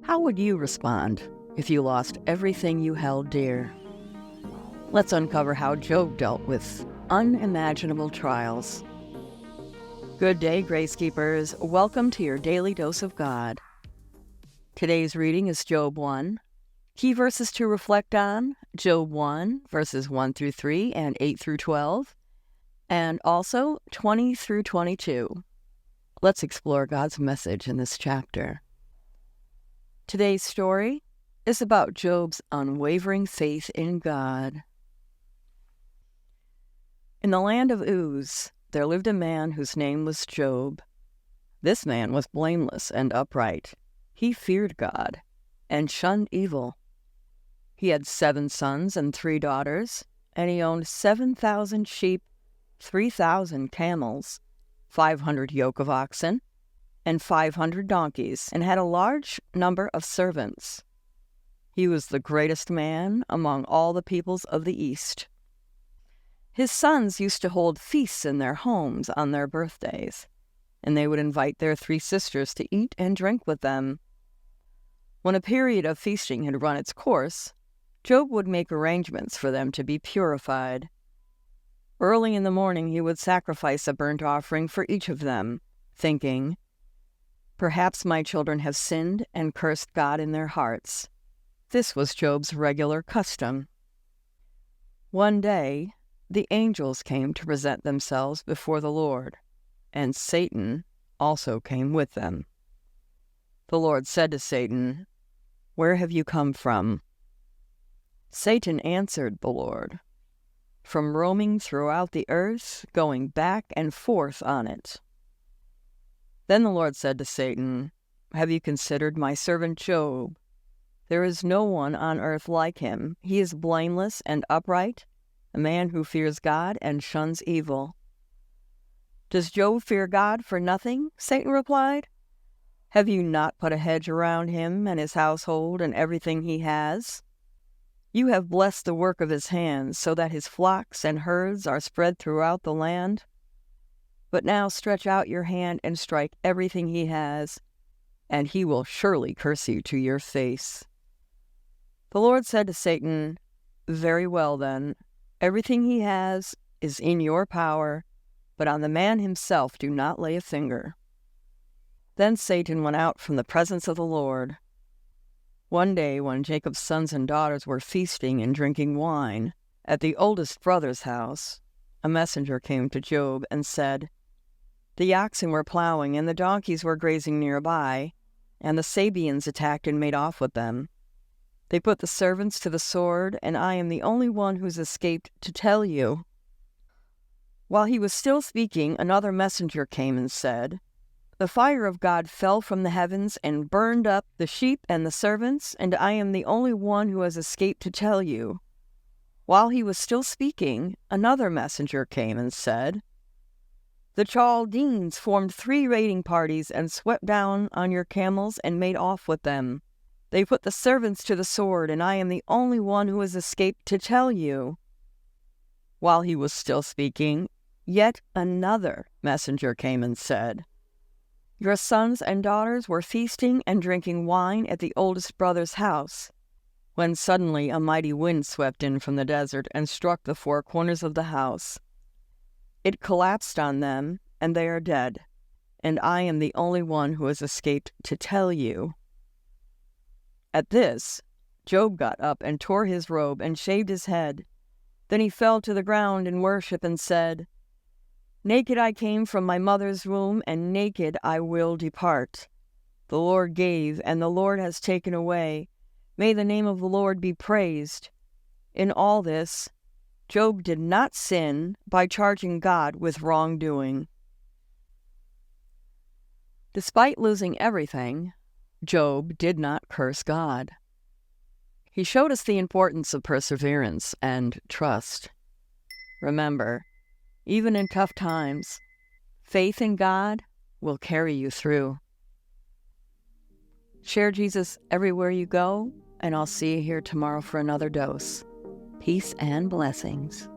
How would you respond if you lost everything you held dear? Let's uncover how Job dealt with unimaginable trials. Good day, Grace Keepers. Welcome to your daily dose of God. Today's reading is Job 1. Key verses to reflect on, Job 1, verses 1 through 3 and 8 through 12, and also 20 through 22. Let's explore God's message in this chapter. Today's story is about Job's unwavering faith in God. In the land of Uz, there lived a man whose name was Job. This man was blameless and upright. He feared God and shunned evil. He had 7 sons and 3 daughters, and he owned 7,000 sheep, 3,000 camels, 500 yoke of oxen, and 500 donkeys, and had a large number of servants. He was the greatest man among all the peoples of the East. His sons used to hold feasts in their homes on their birthdays, and they would invite their 3 sisters to eat and drink with them. When a period of feasting had run its course, Job would make arrangements for them to be purified. Early in the morning he would sacrifice a burnt offering for each of them, thinking, "Perhaps my children have sinned and cursed God in their hearts." This was Job's regular custom. One day, the angels came to present themselves before the Lord, and Satan also came with them. The Lord said to Satan, "Where have you come from?" Satan answered the Lord, "From roaming throughout the earth, going back and forth on it." Then the Lord said to Satan, "Have you considered my servant Job? There is no one on earth like him. He is blameless and upright, a man who fears God and shuns evil." "Does Job fear God for nothing?" Satan replied. "Have you not put a hedge around him and his household and everything he has? You have blessed the work of his hands, so that his flocks and herds are spread throughout the land. But now stretch out your hand and strike everything he has, and he will surely curse you to your face." The Lord said to Satan, "Very well then, everything he has is in your power, but on the man himself do not lay a finger." Then Satan went out from the presence of the Lord. One day when Jacob's sons and daughters were feasting and drinking wine at the oldest brother's house, a messenger came to Job and said, "The oxen were plowing and the donkeys were grazing nearby, and the Sabeans attacked and made off with them. They put the servants to the sword, and I am the only one who's escaped to tell you." While he was still speaking, another messenger came and said, "The fire of God fell from the heavens and burned up the sheep and the servants, and I am the only one who has escaped to tell you." While he was still speaking, another messenger came and said, "The Chaldeans formed 3 raiding parties and swept down on your camels and made off with them. They put the servants to the sword, and I am the only one who has escaped to tell you." While he was still speaking, yet another messenger came and said, "Your sons and daughters were feasting and drinking wine at the oldest brother's house, when suddenly a mighty wind swept in from the desert and struck the 4 corners of the house. It collapsed on them, and they are dead, and I am the only one who has escaped to tell you." At this, Job got up and tore his robe and shaved his head. Then he fell to the ground in worship and said, "Naked I came from my mother's womb, and naked I will depart. The Lord gave, and the Lord has taken away. May the name of the Lord be praised." In all this, Job did not sin by charging God with wrongdoing. Despite losing everything, Job did not curse God. He showed us the importance of perseverance and trust. Remember, even in tough times, faith in God will carry you through. Share Jesus everywhere you go, and I'll see you here tomorrow for another dose. Peace and blessings.